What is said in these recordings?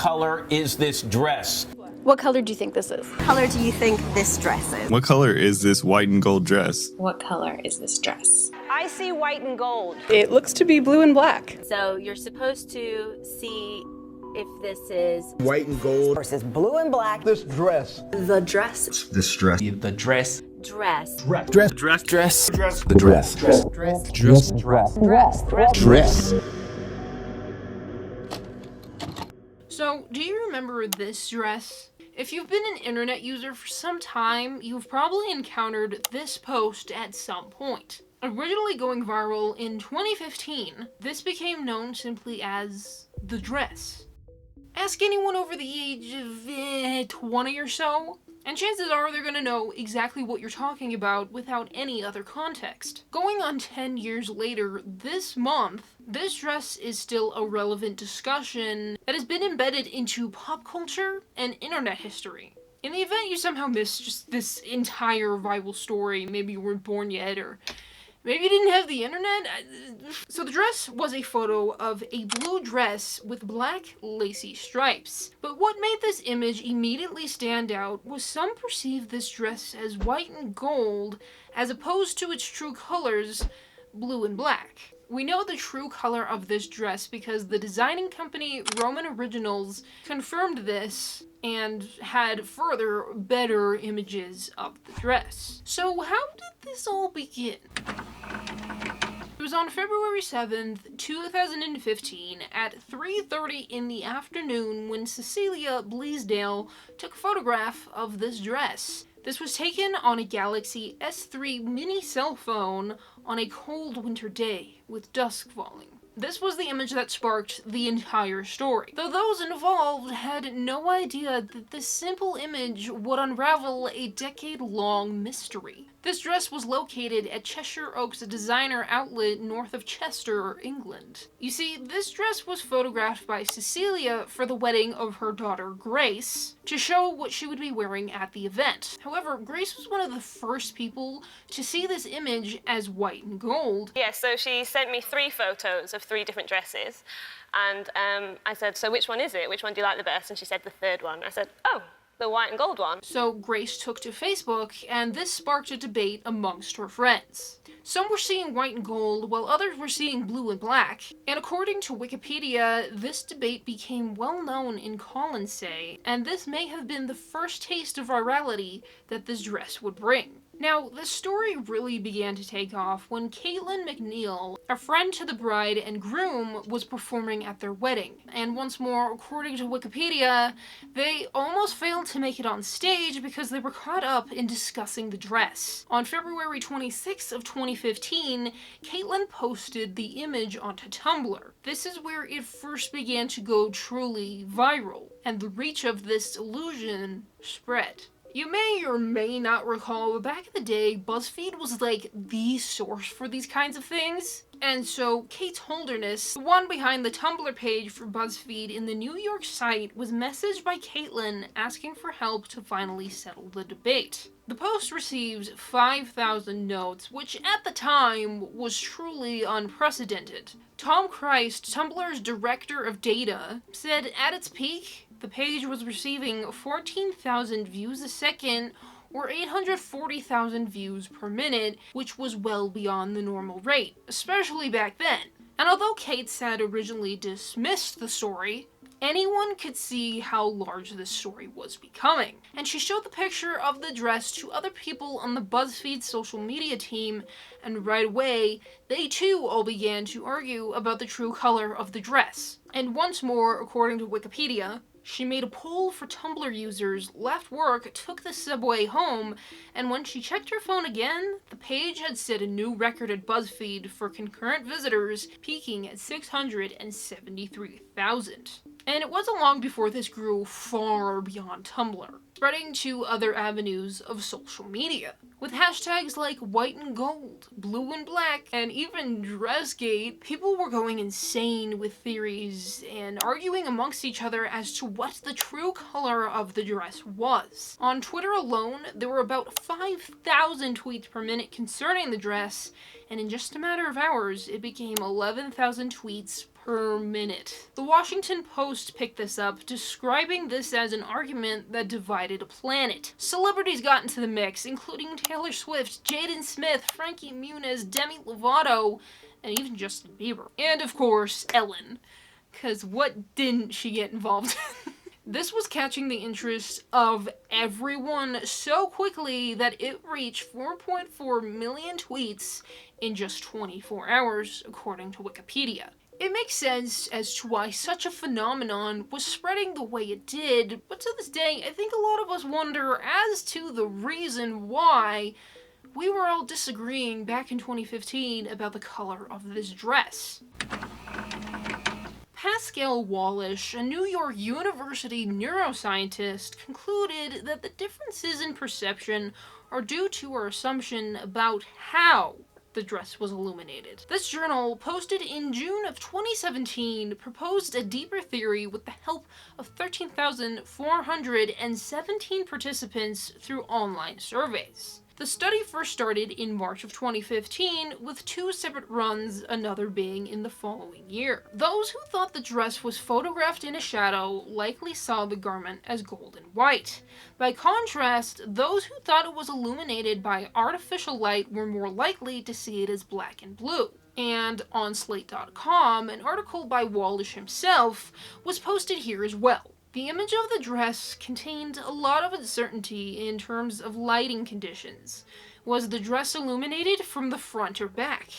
color is this dress? What color do you think this is? What color do you think this dress is? What color is this white and gold dress? What color is this dress? I see white and gold. It looks to be blue and black. So you're supposed to see if this is white and gold Versus blue and black. This dress. The dress. This dress. The dress. dress. Dress. Dress. Dress. Dress. Dress. The dress. Dress. Dress. Dress. Dress. Dress. So, do you remember this dress? If you've been an internet user for some time, you've probably encountered this post at some point. Originally going viral in 2015, this became known simply as the dress. Ask anyone over the age of 20 or so, and chances are they're gonna know exactly what you're talking about without any other context. Going on 10 years later, this month, this dress is still a relevant discussion that has been embedded into pop culture and internet history. In the event you somehow missed just this entire viral story, maybe you weren't born yet, or maybe you didn't have the internet. So the dress was a photo of a blue dress with black lacy stripes. But what made this image immediately stand out was some perceived this dress as white and gold as opposed to its true colors, blue and black. We know the true color of this dress because the designing company Roman Originals confirmed this and had further, better images of the dress. So how did this all begin? It was on February 7th, 2015 at 3:30 in the afternoon when Cecilia Bleasdale took a photograph of this dress. This was taken on a Galaxy S3 mini cell phone on a cold winter day with dusk falling. This was the image that sparked the entire story, though those involved had no idea that this simple image would unravel a decade-long mystery. This dress was located at Cheshire Oaks designer outlet north of Chester, England. You see, this dress was photographed by Cecilia for the wedding of her daughter Grace to show what she would be wearing at the event. However, Grace was one of the first people to see this image as white and gold. Yeah, so she sent me 3 photos of 3 different dresses, and I said, so which one is it? Which one do you like the best? And she said the third one. I said, oh, the white and gold one. So Grace took to Facebook, and this sparked a debate amongst her friends. Some were seeing white and gold, while others were seeing blue and black. And according to Wikipedia, this debate became well known in Colonsay, and this may have been the first taste of virality that this dress would bring. Now, the story really began to take off when Caitlin McNeil, a friend to the bride and groom, was performing at their wedding. And once more, according to Wikipedia, they almost failed to make it on stage because they were caught up in discussing the dress. On February 26th of 2015, Caitlin posted the image onto Tumblr. This is where it first began to go truly viral, and the reach of this illusion spread. You may or may not recall, but back in the day, BuzzFeed was like the source for these kinds of things. And so Kate Holderness, the one behind the Tumblr page for BuzzFeed in the New York site, was messaged by Caitlin asking for help to finally settle the debate. The post received 5,000 notes, which at the time was truly unprecedented. Tom Christ, Tumblr's director of data, said at its peak, the page was receiving 14,000 views a second, or 840,000 views per minute, which was well beyond the normal rate, especially back then. And although Kate had originally dismissed the story, anyone could see how large this story was becoming. And she showed the picture of the dress to other people on the BuzzFeed social media team, and right away, they too all began to argue about the true color of the dress. And once more, according to Wikipedia, she made a poll for Tumblr users, left work, took the subway home, and when she checked her phone again, the page had set a new record at BuzzFeed for concurrent visitors, peaking at 673,000. And it wasn't long before this grew far beyond Tumblr, spreading to other avenues of social media, with hashtags like white and gold, blue and black, and even Dressgate. People were going insane with theories and arguing amongst each other as to what the true color of the dress was. On Twitter alone, there were about 5,000 tweets per minute concerning the dress, and in just a matter of hours, it became 11,000 tweets per minute. The Washington Post picked this up, describing this as an argument that divided a planet. Celebrities got into the mix, including Taylor Swift, Jaden Smith, Frankie Muniz, Demi Lovato, and even Justin Bieber. And of course, Ellen. 'Cause what didn't she get involved in? This was catching the interest of everyone so quickly that it reached 4.4 million tweets in just 24 hours, according to Wikipedia. It makes sense as to why such a phenomenon was spreading the way it did, but to this day, I think a lot of us wonder as to the reason why we were all disagreeing back in 2015 about the color of this dress. Pascal Wallish, a New York University neuroscientist, concluded that the differences in perception are due to our assumption about how the dress was illuminated. This journal, posted in June of 2017, proposed a deeper theory with the help of 13,417 participants through online surveys. The study first started in March of 2015, with 2 separate runs, another being in the following year. Those who thought the dress was photographed in a shadow likely saw the garment as gold and white. By contrast, those who thought it was illuminated by artificial light were more likely to see it as black and blue. And on Slate.com, an article by Wallish himself was posted here as well. The image of the dress contained a lot of uncertainty in terms of lighting conditions. Was the dress illuminated from the front or back?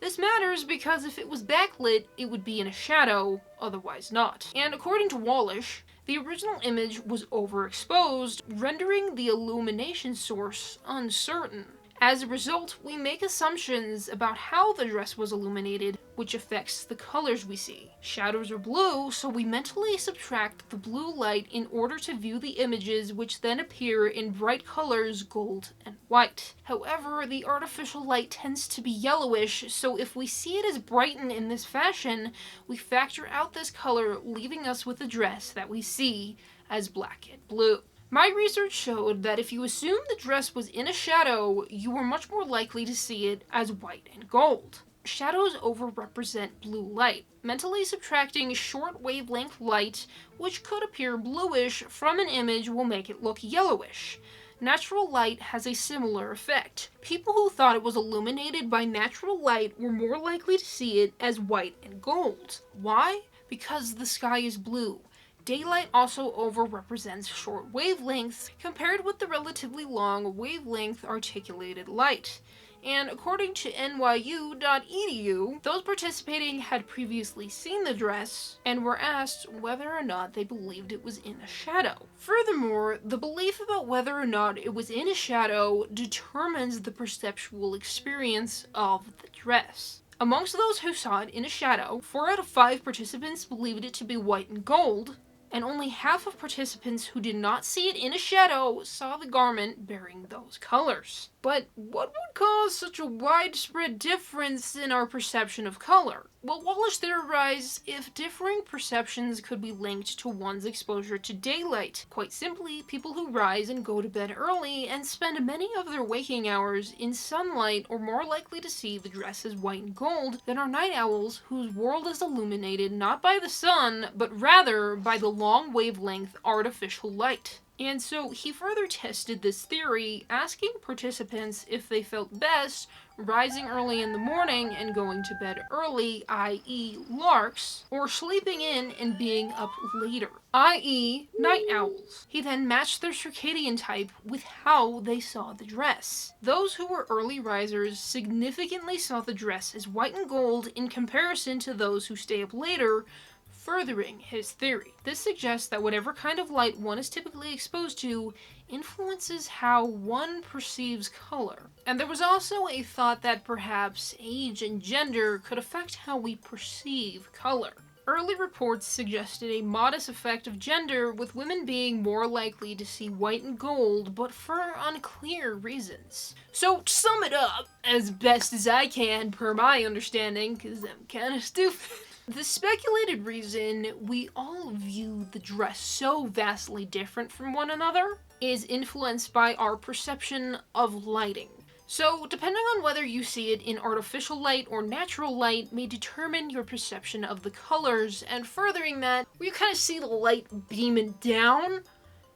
This matters because if it was backlit, it would be in a shadow, otherwise not. And according to Wallish, the original image was overexposed, rendering the illumination source uncertain. As a result, we make assumptions about how the dress was illuminated, which affects the colors we see. Shadows are blue, so we mentally subtract the blue light in order to view the images, which then appear in bright colors, gold and white. However, the artificial light tends to be yellowish, so if we see it as brightened in this fashion, we factor out this color, leaving us with a dress that we see as black and blue. My research showed that if you assume the dress was in a shadow, you were much more likely to see it as white and gold. Shadows overrepresent blue light, mentally subtracting short wavelength light, which could appear bluish, from an image will make it look yellowish. Natural light has a similar effect. People who thought it was illuminated by natural light were more likely to see it as white and gold. Why? Because the sky is blue. Daylight also overrepresents short wavelengths compared with the relatively long wavelength articulated light. And according to NYU.edu, those participating had previously seen the dress and were asked whether or not they believed it was in a shadow. Furthermore, the belief about whether or not it was in a shadow determines the perceptual experience of the dress. Amongst those who saw it in a shadow, 4 out of 5 participants believed it to be white and gold, and only half of participants who did not see it in a shadow saw the garment bearing those colors. But what would cause such a widespread difference in our perception of color? Well, Wallish theorized if differing perceptions could be linked to one's exposure to daylight. Quite simply, people who rise and go to bed early and spend many of their waking hours in sunlight are more likely to see the dress as white and gold than are night owls, whose world is illuminated not by the sun, but rather by the long wavelength artificial light. And so he further tested this theory, asking participants if they felt best rising early in the morning and going to bed early, i.e. larks, or sleeping in and being up later, i.e. night owls. He then matched their circadian type with how they saw the dress. Those who were early risers significantly saw the dress as white and gold in comparison to those who stay up later, furthering his theory. This suggests that whatever kind of light one is typically exposed to influences how one perceives color. And there was also a thought that perhaps age and gender could affect how we perceive color. Early reports suggested a modest effect of gender, with women being more likely to see white and gold, but for unclear reasons. So, to sum it up, as best as I can per my understanding, because I'm kinda stupid, the speculated reason we all view the dress so vastly different from one another is influenced by our perception of lighting. So, depending on whether you see it in artificial light or natural light may determine your perception of the colors, and furthering that, where you kind of see the light beaming down,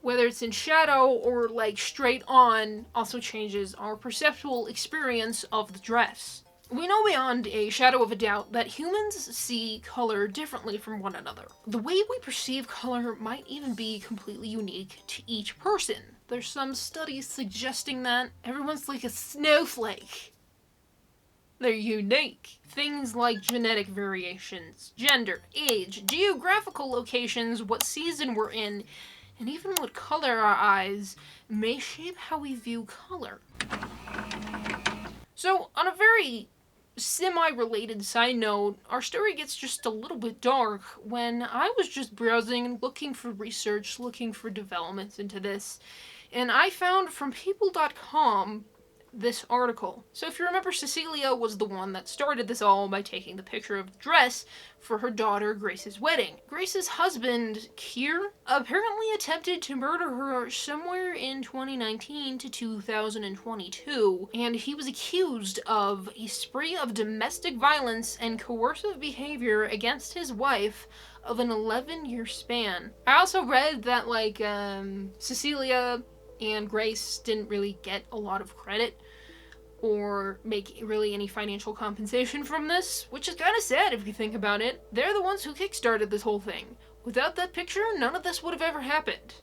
whether it's in shadow or like straight on, also changes our perceptual experience of the dress. We know beyond a shadow of a doubt that humans see color differently from one another. The way we perceive color might even be completely unique to each person. There's some studies suggesting that everyone's like a snowflake. They're unique. Things like genetic variations, gender, age, geographical locations, what season we're in, and even what color our eyes may shape how we view color. So, on a very semi-related side note, our story gets just a little bit dark when I was just browsing, looking for research, looking for developments into this, and I found from people.com this article. So if you remember, Cecilia was the one that started this all by taking the picture of the dress for her daughter Grace's wedding. Grace's husband, Keir, apparently attempted to murder her somewhere in 2019 to 2022, and he was accused of a spree of domestic violence and coercive behavior against his wife of an 11-year span. I also read that, like, Cecilia and Grace didn't really get a lot of credit or make really any financial compensation from this, which is kind of sad if you think about it. They're the ones who kickstarted this whole thing. Without that picture, none of this would have ever happened.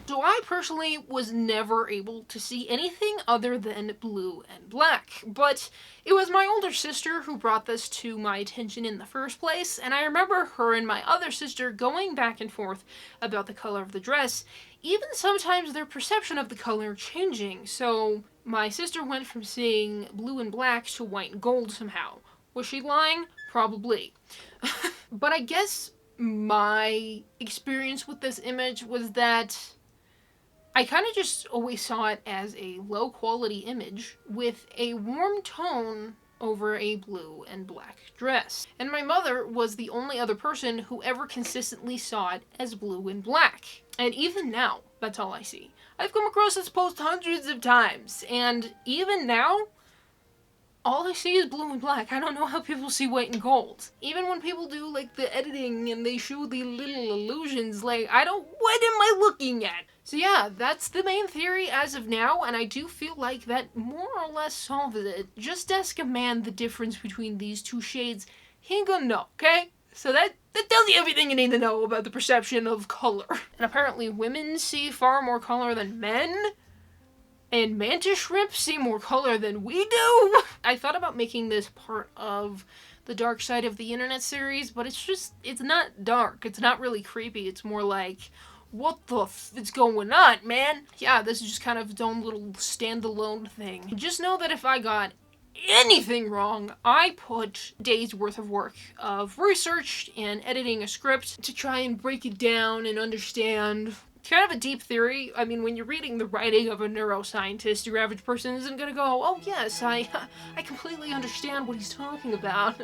So I personally was never able to see anything other than blue and black, but it was my older sister who brought this to my attention in the first place, and I remember her and my other sister going back and forth about the color of the dress, even sometimes their perception of the color changing. So my sister went from seeing blue and black to white and gold somehow. Was she lying? Probably. But I guess my experience with this image was that I kind of just always saw it as a low quality image with a warm tone over a blue and black dress. And my mother was the only other person who ever consistently saw it as blue and black. And even now, that's all I see. I've come across this post hundreds of times, and even now, all I see is blue and black. I don't know how people see white and gold. Even when people do, like, the editing and they show the little illusions, like, what am I looking at? So yeah, that's the main theory as of now, and I do feel like that more or less solves it. Just ask a man the difference between these two shades, he ain't gonna know, okay? So that tells you everything you need to know about the perception of color. And apparently women see far more color than men, and mantis shrimp see more color than we do. I thought about making this part of the Dark Side of the Internet series, but it's not dark. It's not really creepy. It's more like, what the is going on, man? Yeah, this is just kind of its own little standalone thing. Just know that if I got anything wrong, I put days worth of work of research and editing a script to try and break it down and understand. Kind of a deep theory. I mean, when you're reading the writing of a neuroscientist, your average person isn't gonna go, oh yes, I completely understand what he's talking about.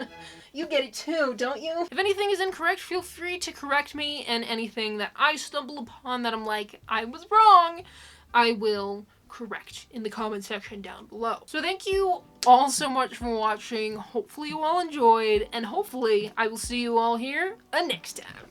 You get it too, don't you? If anything is incorrect, feel free to correct me, and anything that I stumble upon that I'm like, I was wrong, I will correct in the comment section down below. So thank you all so much for watching. Hopefully you all enjoyed, and hopefully I will see you all here next time.